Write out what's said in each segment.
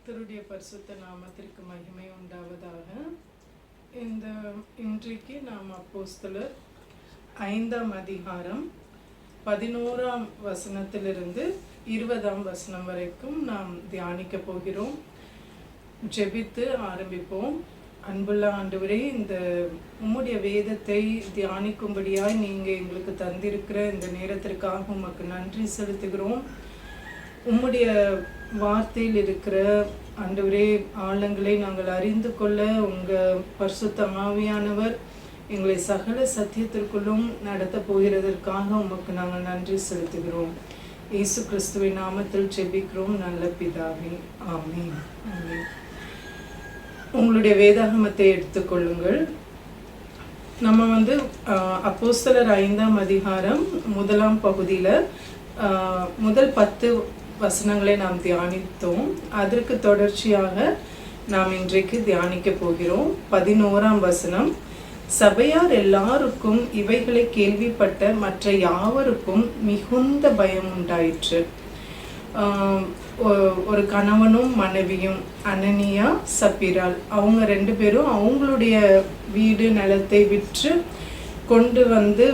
கர்த்தருடைய பரிசுத்த நாமத்திற்கு மகிமை உண்டாவதாக. இன்றைக்கு நாம் அப்போஸ்தலர் 5ஆம் அதிகாரம் 11ஆம் வசனத்திலிருந்து 20ஆம் வசனம் வரைக்கும் நாம் தியானிக்க போகிறோம். ஜெபித்து ஆரம்பிப்போம். அன்புள்ள ஆண்டவரே, இந்த உம்முடைய வேதத்தை தியானிக்கும்படியாய் நீங்கள் எங்களுக்கு தந்திருக்கிற இந்த நேரத்திற்காக உமக்கு நன்றி செலுத்துகிறோம். உம்முடைய வார்த்தையில் இருக்கிற ஆண்டவரே ஆழங்களை நாங்கள் அறிந்து கொள்ள உங்கள் பரிசுத்த ஆவியானவர் எங்களை சகல சத்தியத்திற்குள்ளும் நடத்த போகிறதற்காக உமக்கு நாங்கள் நன்றி செலுத்துகிறோம். இயேசு கிறிஸ்துவின் நாமத்தில் ஜெபிக்கிறோம் நல்ல பிதாவே, ஆமென். உங்களுடைய வேதாகமத்தை எடுத்துக்கொள்ளுங்கள். நம்ம அப்போஸ்தலர் 5ஆம் அதிகாரம் 1ஆம் பகுதியில் முதல் 10 வசனங்களை நாம் தியானித்தோம். அதற்கு தொடர்ச்சியாக நாம் இன்றைக்கு தியானிக்க போகிறோம். 11ஆம் வசனம், சபையார் எல்லாருக்கும் இவைகளை கேள்விப்பட்ட மற்ற யாவருக்கும் மிகுந்த பயம் உண்டாயிற்று. ஒரு கணவனும் மனைவியும், அனனியா சப்பீரால், அவங்க 2 பேரும் அவங்களுடைய வீடு நிலத்தை விற்று கொண்டு வந்து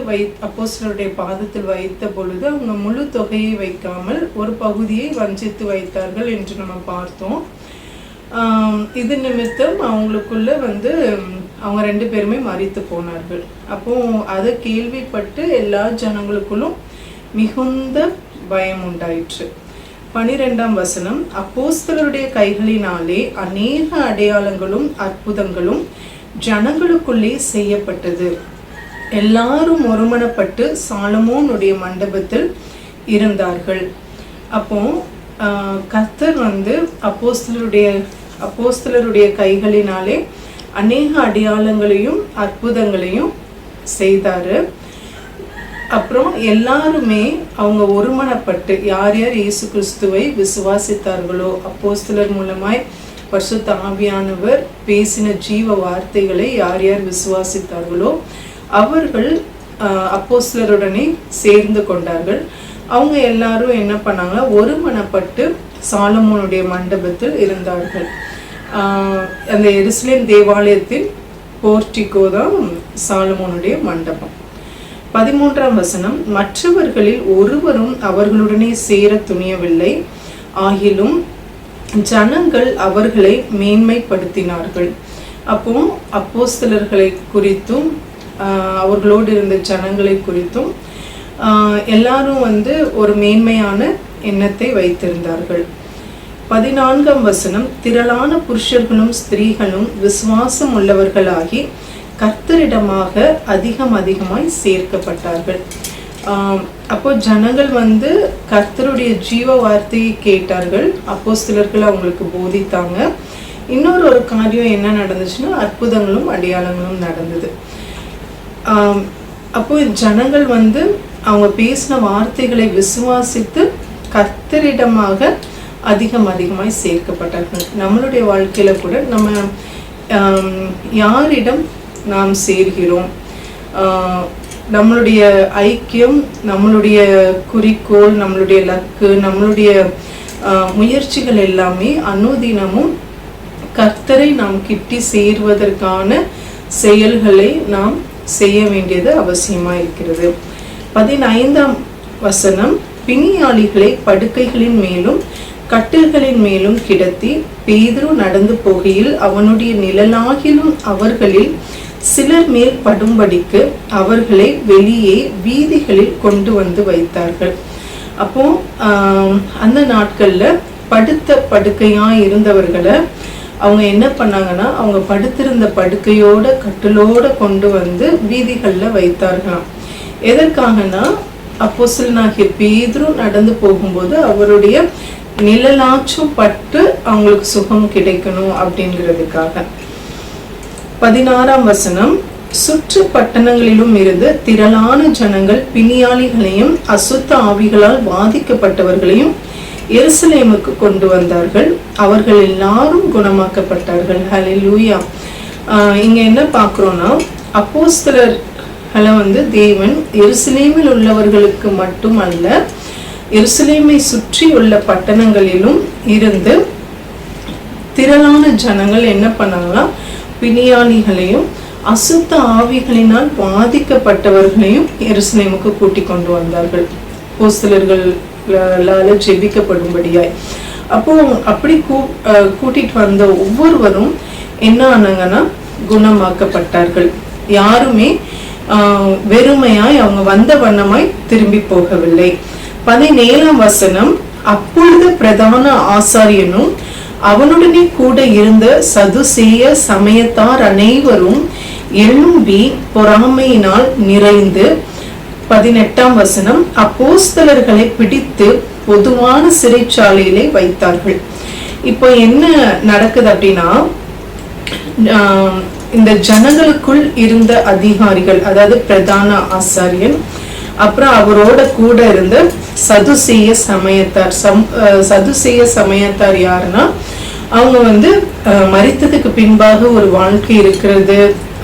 அப்போஸ்தலருடைய பாதத்தில் வைத்த பொழுது அவங்க முழு தொகையை வைக்காமல் ஒரு பகுதியை வஞ்சித்து வைத்தார்கள் என்று நம்ம பார்த்தோம். இது நிமித்தம் அவங்களுக்குள்ள அவங்க 2 பேருமே மரித்து போனார்கள். அப்போ அதை கேள்விப்பட்டு எல்லா ஜனங்களுக்குள்ளும் மிகுந்த பயம் உண்டாயிற்று. 12ஆம் வசனம், அப்போஸ்தலருடைய கைகளினாலே அநேக அடையாளங்களும் அற்புதங்களும் ஜனங்களுக்குள்ளே செய்யப்பட்டது. எல்லாரும் ஒருமனப்பட்டு சாலமோனுடைய மண்டபத்தில் இருந்தார்கள். அப்போ கர்த்தர் அப்போஸ்தலருடைய கைகளினாலே அநேக அடையாளங்களையும் அற்புதங்களையும் செய்தாரு. அப்புறம் எல்லாருமே அவங்க ஒருமனப்பட்டு யார் யார் இயேசு கிறிஸ்துவை விசுவாசித்தார்களோ, அப்போஸ்தலர் மூலமாய் பரிசுத்த ஆவியானவர் பேசின ஜீவ வார்த்தைகளை யார் யார் விசுவாசித்தார்களோ அவர்கள் அப்போஸ்தலருடனே சேர்ந்து கொண்டார்கள். அவங்க எல்லாரும் என்ன பண்ணாங்க, ஒருமனப்பட்டு சாலமோனுடைய மண்டபத்தில் இருந்தார்கள். அந்த எருசலேம் தேவாலயத்தின் போர்ட்டிகோ தான் சாலமோனுடைய மண்டபம். 13ஆம் வசனம், மற்றவர்களில் ஒருவரும் அவர்களுடனே சேர துணியவில்லை, ஆகிலும் ஜனங்கள் அவர்களை மேன்மைப்படுத்தினார்கள். அப்போ அப்போஸ்தலர்களை குறித்தும் அவர்களோடு இருந்த ஜனங்களை குறித்தும் எல்லாரும் ஒரு மேன்மையான எண்ணத்தை வைத்திருந்தார்கள். 14ஆம் வசனம், திரளான புருஷர்களும் ஸ்திரீகளும் விசுவாசம் உள்ளவர்களாகி கர்த்தரிடமாக அதிகமாய் சேர்க்கப்பட்டார்கள். அப்போ ஜனங்கள் கர்த்தருடைய ஜீவ வார்த்தையை கேட்டார்கள். அப்போஸ்தலர்கள் அவங்களுக்கு போதித்தாங்க. இன்னொரு காரியம் என்ன நடந்துச்சுன்னா, அற்புதங்களும் அடையாளங்களும் நடந்தது. அப்போ ஜனங்கள் அவங்க பேசின வார்த்தைகளை விசுவாசித்து கர்த்தரிடமாக அதிகமாய் சேர்க்கப்பட்டார்கள். நம்மளுடைய வாழ்க்கையில கூட நம்ம யாரிடம் நாம் சேர்கிறோம், நம்மளுடைய ஐக்கியம், நம்மளுடைய குறிக்கோள், நம்மளுடைய லக்கு, நம்மளுடைய முயற்சிகள் எல்லாமே அனுதினமும் கர்த்தரை நாம் கிட்டி சேர்வதற்கான செயல்களை நாம் செய்ய வேண்டியது அவசியமா இருக்கிறது. 15ஆம் வசனம், பிணியாளிகளை படுக்கைகளின் மேலும் கட்டில்களின் மேலும் கிடத்தி பேதுரு நடந்து போகையில் அவனுடைய நிழலாகிலும் அவர்களில் சிலர் மேல் படும்படிக்கு அவர்களை வெளியே வீதிகளில் கொண்டு வைத்தார்கள். அப்போ அந்த நாட்கள்ல படுக்கையா இருந்தவர்களை அவங்க என்ன பண்ணாங்கன்னா, அவங்க படுத்திருந்த படுக்கையோட கட்டிலோட கொண்டு வீதிகள்ல வைத்தார்களாம். எதற்காகனா, அப்போஸ்தலனாகிய பேதுரு நடந்து போகும்போது அவருடைய நிழலாச்சும் பட்டு அவங்களுக்கு சுகம் கிடைக்கணும் அப்படிங்கிறதுக்காக. 16ஆம் வசனம், சுற்று பட்டணங்களிலும் இருந்து திரளான ஜனங்கள் பிணியாளிகளையும் அசுத்த ஆவிகளால் பாதிக்கப்பட்டவர்களையும் எருசலேமுக்கு கொண்டு வந்தார்கள். அவர்கள் எல்லாரும் குணமாக்கப்பட்டார்கள். ஹல்லேலூயா. இங்க என்ன பார்க்கிறோம்னா, அப்போஸ்தலர்களை தேவன் எருசலேமில் உள்ளவர்களுக்கு மட்டுமல்ல, எருசலேமை சுற்றி உள்ள பட்டணங்களிலும் இருந்து திரளான ஜனங்கள் என்ன பண்ணாங்கன்னா பிணியாளிகளையும் அசுத்த ஆவிகளினால் பாதிக்கப்பட்டவர்களையும் எருசலேமுக்கு கூட்டிக் கொண்டு வந்தார்கள், அப்போஸ்தலர்களால ஜெபிக்கப்படும்படியாய். அப்போ அப்படி கூட்டிட்டு வந்த ஒவ்வொருவரும் என்ன ஆனாங்கன்னா குணமாக்கப்பட்டார்கள். யாருமே வெறுமையாய் அவங்க வந்த வண்ணமாய் திரும்பி போகவில்லை. 17ஆம் வசனம், அப்பொழுது பிரதான ஆசாரியனும் அவனுடனே கூட இருந்த சதுசேய சமயத்தார் அனைவரும் எழும்பி பொறாமையினால் நிறைந்து, 18ஆம் வசனம், அப்போஸ்தலர்களை பிடித்து பொதுவான சிறைச்சாலையிலே வைத்தார்கள். இப்போ என்ன நடக்குது அப்படின்னா, இந்த ஜனங்களுக்குள் இருந்த அதிகாரிகள், அதாவது பிரதான ஆசாரியன், அப்புறம் அவரோட கூட இருந்த சதுசேய சமயத்தார். சதுசேய சமயத்தார் யாருன்னா, அவங்க மரித்ததுக்கு பின்பாக ஒரு வாழ்க்கை இருக்கிறது,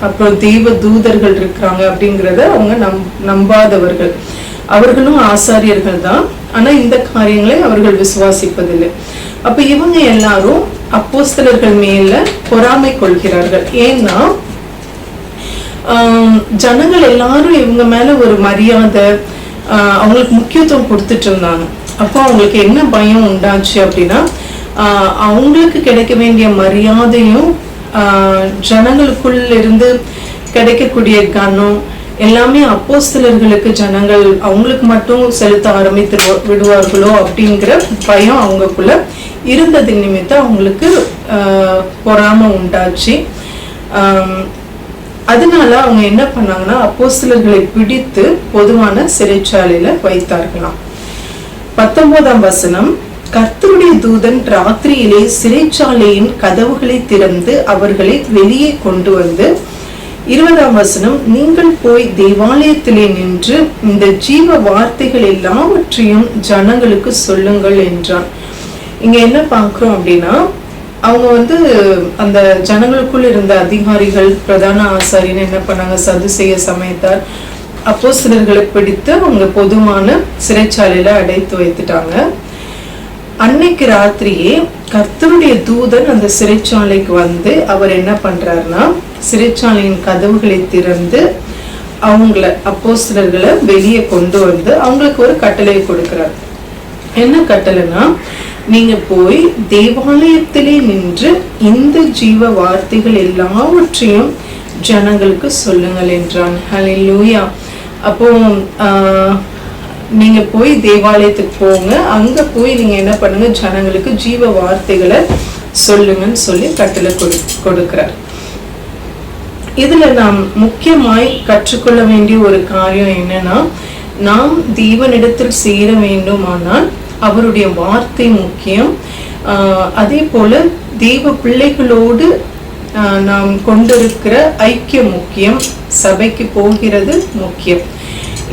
அப்புறம் தெய்வ தூதர்கள் இருக்கிறாங்க அப்படிங்கிறத அவங்க நம்பாதவர்கள். அவர்களும் ஆசாரியர்கள் தான், ஆனா இந்த காரியங்களை அவர்கள் விசுவாசிப்பதில்லை. அப்ப இவங்க எல்லாரும் அப்போஸ்தலர்கள் மேல பொறாமை கொள்கிறார்கள். ஏன்னா ஜனங்கள் எல்லாரும் இவங்க மேல ஒரு மரியாதை, அவங்களுக்கு முக்கியத்துவம் கொடுத்துட்டு இருந்தாங்க. அப்போ அவங்களுக்கு என்ன பயம் உண்டாச்சு அப்படின்னா, அவங்களுக்கு கிடைக்க வேண்டிய மரியாதையும் ஜனங்களுக்குள்ள இருந்து கிடைக்கக்கூடிய கனம் எல்லாமே அப்போஸ்தலர்களுக்கு ஜனங்கள் அவங்களுக்கு மட்டும் செலுத்த ஆரம்பித்து விடுவார்களோ அப்படிங்கிற பயம் அவங்களுக்குள்ள இருந்தது நிமித்தம் அவங்களுக்கு பொறாமை உண்டாச்சு. அதனால அவங்க என்ன பண்ணாங்கன்னா, அப்போஸ்தலர்களை பிடித்து பொதுவான சிறைச்சாலையில வைத்தார்களாம். 19ஆம் வசனம், கர்த்தருடைய தூதன் ராத்திரியிலே சிறைச்சாலையின் கதவுகளை திறந்து அவர்களை வெளியே கொண்டு வந்து, 20ஆம் வசனம், நீங்கள் போய் தேவாலயத்திலே நின்று இந்த ஜீவ வார்த்தைகள் எல்லாவற்றையும் ஜனங்களுக்கு சொல்லுங்கள் என்றான். இங்க என்ன பார்க்கிறோம் அப்படின்னா, அவங்க அந்த ஜனங்களுக்குள் இருந்த அதிகாரிகள், பிரதான ஆசாரியன் என்ன பண்ணாங்க, சதுசேய சமயத்தார் அப்போஸ்தலர்களை பிடித்து அவங்க பொதுவான சிறைச்சாலையில அடைத்து வைத்துட்டாங்க. அன்னைக்கு ராத்திரியே கர்த்தருடைய தூதன் அந்த சிறைச்சாலைக்கு வந்து அவர் என்ன பண்றாருன்னா, சிறைச்சாலையின் கதவுகளை திறந்து அவங்கள அப்போஸ்தலர்களை வெளியே கொண்டு வந்து அவங்களுக்கு ஒரு கட்டளையை கொடுக்கிறார். என்ன கட்டளைன்னா, நீங்க போய் தேவாலயத்திலே நின்று இந்த ஜீவ வார்த்தைகள் எல்லாவற்றையும் ஜனங்களுக்கு சொல்லுங்கள் என்றான். ஹல்லேலூயா. அப்போ நீங்க போய் தேவாலயத்துக்கு போங்க, அங்க போய் நீங்க என்ன பண்ணுங்க, ஜனங்களுக்கு ஜீவ வார்த்தைகளை சொல்லுங்கன்னு சொல்லி கட்டளை கொடுக்கிறார். இதுல நாம் முக்கியமாய் கற்றுக்கொள்ள வேண்டிய ஒரு காரியம் என்னன்னா, நாம் தேவனிடத்தில் சேர வேண்டுமானால் அவருடைய வார்த்தை முக்கியம். அதே போல தெய்வ பிள்ளைகளோடு நாம் கொண்டிருக்கிற ஐக்கியம் முக்கியம், சபைக்கு போகிறது முக்கியம்.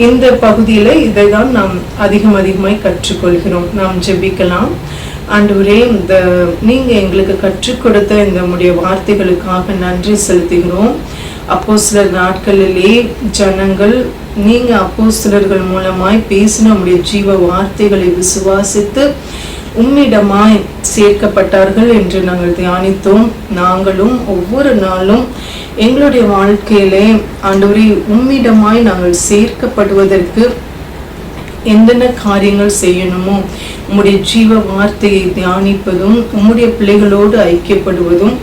இந்த பகுதியில இதைதான் நாம் அதிகமாய் கற்றுக்கொள்கிறோம். நாம் ஜெபிக்கலாம். ஆண்டவரே, நீங்க எங்களுக்கு கற்றுக் கொடுத்த இந்த உம்முடைய வார்த்தைகளுக்காக நன்றி செலுத்துகிறோம். அப்போஸ்தலர் நாட்களிலே ஜனங்கள் நீங்க அப்போஸ்தலர்கள் மூலமாய் பேசின உம்முடைய ஜீவ வார்த்தைகளை விசுவாசித்து உம்மிடமாய் சேர்க்கப்பட்டார்கள் என்று நாங்கள் தியானித்தோம். நாங்களும் ஒவ்வொரு நாளும் எங்களுடைய வாழ்க்கையிலே ஆண்டவரே உம்மிடமாய் நாங்கள் சேர்க்கப்படுவதற்கு என்னென்ன காரியங்கள் செய்யணுமோ, உம்முடைய ஜீவ வார்த்தையை தியானிப்பதும், உம்முடைய பிள்ளைகளோடு ஐக்கியப்படுவதும்,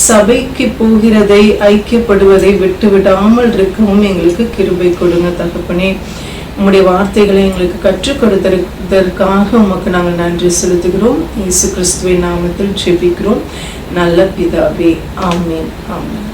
சபைக்கு போகிறதை ஐக்கியப்படுவதை விட்டு விடாமல் இருக்கவும் எங்களுக்கு கிருபை கொடுங்க தகப்பனே. உம்முடைய வார்த்தைகளை எங்களுக்கு கற்றுக் கொடுத்ததற்காக உமக்கு நாங்கள் நன்றி செலுத்துகிறோம். இயேசு கிறிஸ்துவின் நாமத்தில் ஜெபிக்கிறோம் நல்ல பிதாவே. ஆமென், ஆமென்.